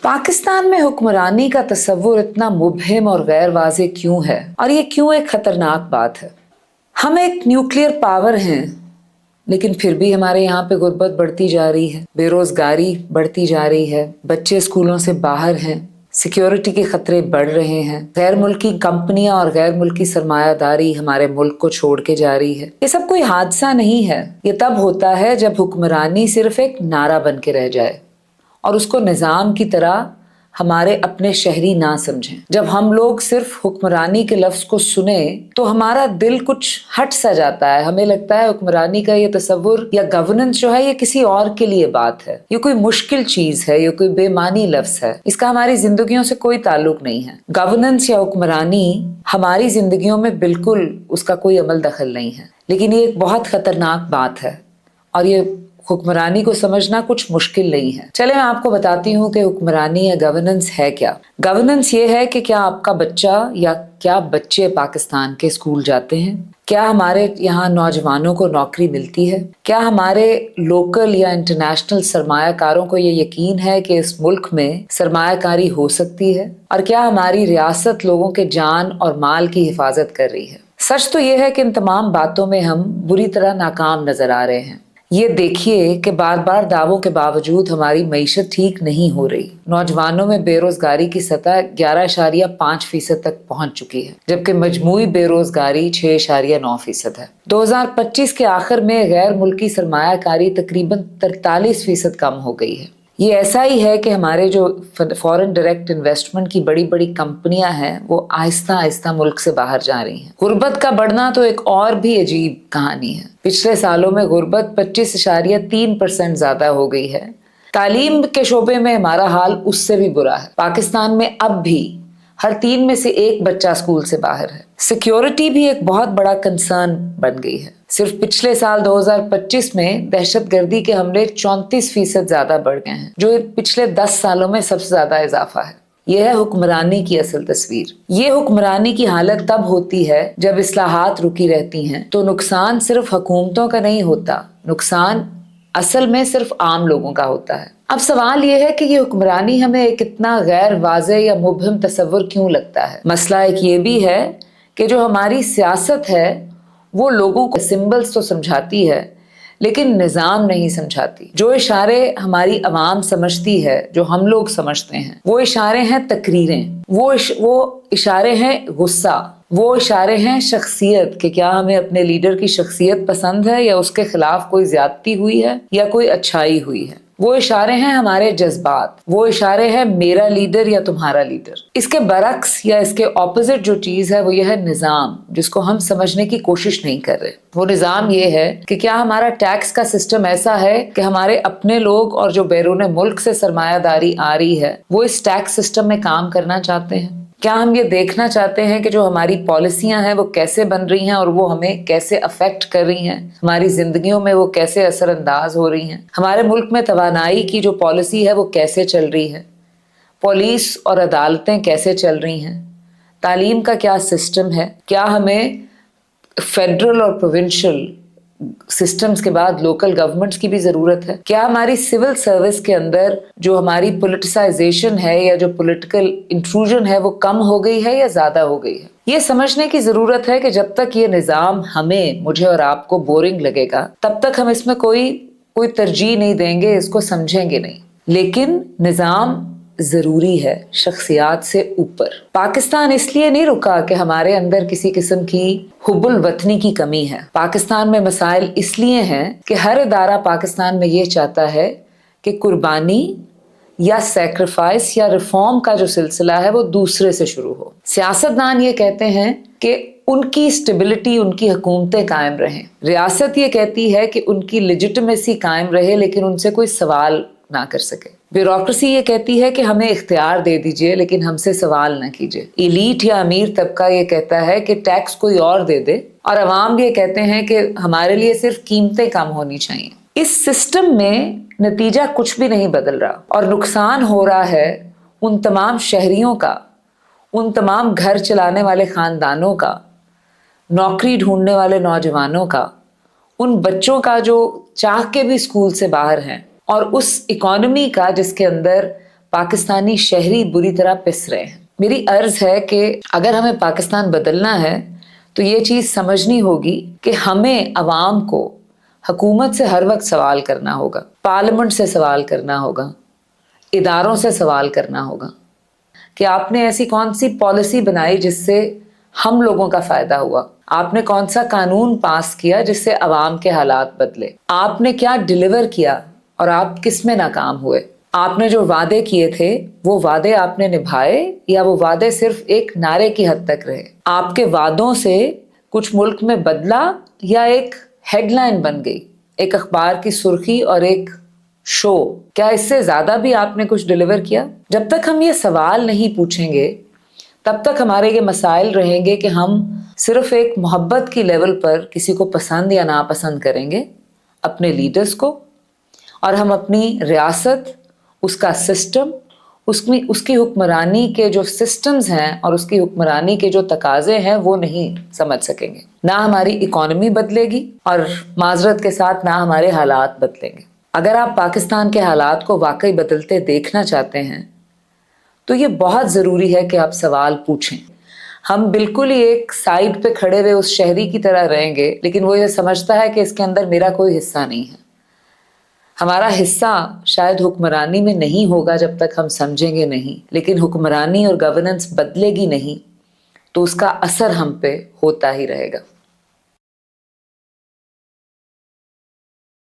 पाकिस्तान में हुक्मरानी का तस्वुर इतना मुबहिम और गैर वाज़े क्यों है, और ये क्यों एक खतरनाक बात है? हम एक न्यूक्लियर पावर हैं, लेकिन फिर भी हमारे यहाँ पे गुर्बत बढ़ती जा रही है, बेरोजगारी बढ़ती जा रही है, बच्चे स्कूलों से बाहर हैं, सिक्योरिटी के खतरे बढ़ रहे हैं, गैर मुल्की कंपनियां और गैर मुल्की सरमायादारी हमारे मुल्क को छोड़ के जा रही है। ये सब कोई हादसा नहीं है। ये तब होता है जब हुक्मरानी सिर्फ एक नारा बन के रह जाए और उसको निज़ाम की तरह हमारे अपने शहरी ना समझें। जब हम लोग सिर्फ हुक्मरानी के लफ्ज़ को सुने तो हमारा दिल कुछ हट सा जाता है। हमें लगता है हुक्मरानी का ये तस्वुर या गवर्नेंस जो है ये किसी और के लिए बात है, ये कोई मुश्किल चीज़ है, ये कोई बेमानी लफ्ज़ है, इसका हमारी जिंदगियों से कोई ताल्लुक नहीं है। गवर्नेंस या हुक्मरानी हमारी जिंदगियों में बिल्कुल उसका कोई अमल दखल नहीं है। लेकिन ये एक बहुत खतरनाक बात है और ये हुक्मरानी को समझना कुछ मुश्किल नहीं है। चले मैं आपको बताती हूँ कि हुक्मरानी या गवर्नेंस है क्या। गवर्नेंस ये है कि क्या आपका बच्चा या क्या बच्चे पाकिस्तान के स्कूल जाते हैं, क्या हमारे यहाँ नौजवानों को नौकरी मिलती है, क्या हमारे लोकल या इंटरनेशनल सरमायाकारों को ये यकीन है कि इस मुल्क में सरमायाकारी हो सकती है, और क्या हमारी रियासत लोगों के जान और माल की हिफाजत कर रही है। सच तो ये है कि इन तमाम बातों में हम बुरी तरह नाकाम नजर आ रहे हैं। ये देखिए कि बार बार दावों के बावजूद हमारी मईशत ठीक नहीं हो रही। नौजवानों में बेरोजगारी की सतह 11.5% तक पहुंच चुकी है, जबकि मजमूई बेरोजगारी 6.9% है। 2025 के आखिर में गैर मुल्की सरमायाकारी तकरीबन 43% कम हो गई है। ये ऐसा ही है कि हमारे जो फॉरेन डायरेक्ट इन्वेस्टमेंट की बड़ी बड़ी कंपनियां हैं वो आहिस्ता आहिस्ता मुल्क से बाहर जा रही हैं। गुर्बत का बढ़ना तो एक और भी अजीब कहानी है। पिछले सालों में गुर्बत 25.3% ज्यादा हो गई है। तालीम के शोबे में हमारा हाल उससे भी बुरा है। पाकिस्तान में अब भी हर 3 में से 1 बच्चा स्कूल से बाहर है। सिक्योरिटी भी एक बहुत बड़ा कंसर्न बन गई है। सिर्फ पिछले साल 2025 में दहशतगर्दी के हमले 34% ज्यादा बढ़ गए हैं, जो पिछले 10 सालों में सबसे ज्यादा इजाफा है। यह है हुक्मरानी की असल तस्वीर। ये हुक्मरानी की हालत तब होती है जब इस्लाहात रुकी रहती हैं, तो नुकसान सिर्फ हुकूमतों का नहीं होता, नुकसान असल में सिर्फ आम लोगों का होता है। अब सवाल यह है कि ये हुक्मरानी हमें एक इतना गैर वाज़े या मुबहिम तस्वुर क्यों लगता है। मसला एक ये भी है कि जो हमारी सियासत है वो लोगों को सिंबल्स तो समझाती है लेकिन निज़ाम नहीं समझाती। जो इशारे हमारी आवाम समझती है, जो हम लोग समझते हैं, वो इशारे हैं तकरीरें, वो इशारे हैं गुस्सा, वो इशारे हैं शख्सियत कि क्या हमें अपने लीडर की शख्सियत पसंद है या उसके खिलाफ कोई ज्यादती हुई है या कोई अच्छाई हुई है। वो इशारे हैं हमारे जज्बात, वो इशारे हैं मेरा लीडर या तुम्हारा लीडर। इसके बरक्स या इसके ऑपोजिट जो चीज है वो यह है निज़ाम, जिसको हम समझने की कोशिश नहीं कर रहे। वो निज़ाम ये है कि क्या हमारा टैक्स का सिस्टम ऐसा है कि हमारे अपने लोग और जो बैरून मुल्क से सरमायादारी आ रही है वो इस टैक्स सिस्टम में काम करना चाहते हैं। क्या हम ये देखना चाहते हैं कि जो हमारी पॉलिसियां हैं वो कैसे बन रही हैं और वो हमें कैसे अफेक्ट कर रही हैं, हमारी जिंदगियों में वो कैसे असरअंदाज हो रही हैं, हमारे मुल्क में तवानाई की जो पॉलिसी है वो कैसे चल रही है, पुलिस और अदालतें कैसे चल रही हैं, तालीम का क्या सिस्टम है, क्या हमें फेडरल और प्रोविंशियल सिस्टम्स के बाद लोकल गवर्नमेंट्स की भी जरूरत है, क्या हमारी सिविल सर्विस के अंदर जो हमारी पॉलिटिसाइजेशन है या जो पॉलिटिकल इंट्रूजन है वो कम हो गई है या ज्यादा हो गई है। ये समझने की जरूरत है कि जब तक ये निज़ाम हमें, मुझे और आपको बोरिंग लगेगा तब तक हम इसमें कोई तरजीह नहीं देंगे, इसको समझेंगे नहीं। लेकिन निज़ाम जरूरी है शख्सियात से ऊपर। पाकिस्तान इसलिए नहीं रुका कि हमारे अंदर किसी किस्म की हुब्बुल वतनी की कमी है। पाकिस्तान में मसाइल इसलिए हैं कि हर इदारा पाकिस्तान में ये चाहता है कि कुर्बानी या सैक्रिफाइस या रिफॉर्म का जो सिलसिला है वो दूसरे से शुरू हो। सियासतदान ये कहते हैं कि उनकी स्टेबिलिटी, उनकी हुकूमतें कायम रहें। रियासत ये कहती है कि उनकी लेजिटिमेसी कायम रहे लेकिन उनसे कोई सवाल ना कर सके। ब्यूरोक्रेसी ये कहती है कि हमें इख्तियार दे दीजिए लेकिन हमसे सवाल ना कीजिए। एलीट या अमीर तबका ये कहता है कि टैक्स कोई और दे दे, और अवाम ये कहते हैं कि हमारे लिए सिर्फ कीमतें कम होनी चाहिए। इस सिस्टम में नतीजा कुछ भी नहीं बदल रहा और नुकसान हो रहा है उन तमाम शहरियों का, उन तमाम घर चलाने वाले खानदानों का, नौकरी ढूंढने वाले नौजवानों का, उन बच्चों का जो चाह के भी स्कूल से बाहर हैं, और उस इकोनॉमी का जिसके अंदर पाकिस्तानी शहरी बुरी तरह पिस रहे हैं। मेरी अर्ज है कि अगर हमें पाकिस्तान बदलना है तो ये चीज़ समझनी होगी कि हमें अवाम को हुकूमत से हर वक्त सवाल करना होगा, पार्लियामेंट से सवाल करना होगा, इदारों से सवाल करना होगा कि आपने ऐसी कौन सी पॉलिसी बनाई जिससे हम लोगों का फायदा हुआ, आपने कौन सा कानून पास किया जिससे अवाम के हालात बदले, आपने क्या डिलीवर किया और आप किस में नाकाम हुए, आपने जो वादे किए थे वो वादे आपने निभाए या वो वादे सिर्फ एक नारे की हद तक रहे, आपके वादों से कुछ मुल्क में बदला या एक हेडलाइन बन गई, एक अखबार की सुर्खी और एक शो, क्या इससे ज्यादा भी आपने कुछ डिलीवर किया? जब तक हम ये सवाल नहीं पूछेंगे तब तक हमारे ये मसाइल रहेंगे कि हम सिर्फ एक मोहब्बत की लेवल पर किसी को पसंद या नापसंद करेंगे, अपने लीडर्स को, और हम अपनी रियासत, उसका सिस्टम, उसकी हुक्मरानी के जो सिस्टम्स हैं और उसकी हुक्मरानी के जो तकाजे हैं वो नहीं समझ सकेंगे। ना हमारी इकॉनमी बदलेगी और माजरत के साथ ना हमारे हालात बदलेंगे। अगर आप पाकिस्तान के हालात को वाकई बदलते देखना चाहते हैं तो ये बहुत ज़रूरी है कि आप सवाल पूछें। हम बिल्कुल ही एक साइड पे खड़े हुए उस शहरी की तरह रहेंगे, लेकिन वो ये समझता है कि इसके अंदर मेरा कोई हिस्सा नहीं है। हमारा हिस्सा शायद हुक्मरानी में नहीं होगा जब तक हम समझेंगे नहीं, लेकिन हुक्मरानी और गवर्नेंस बदलेगी नहीं तो उसका असर हम पे होता ही रहेगा।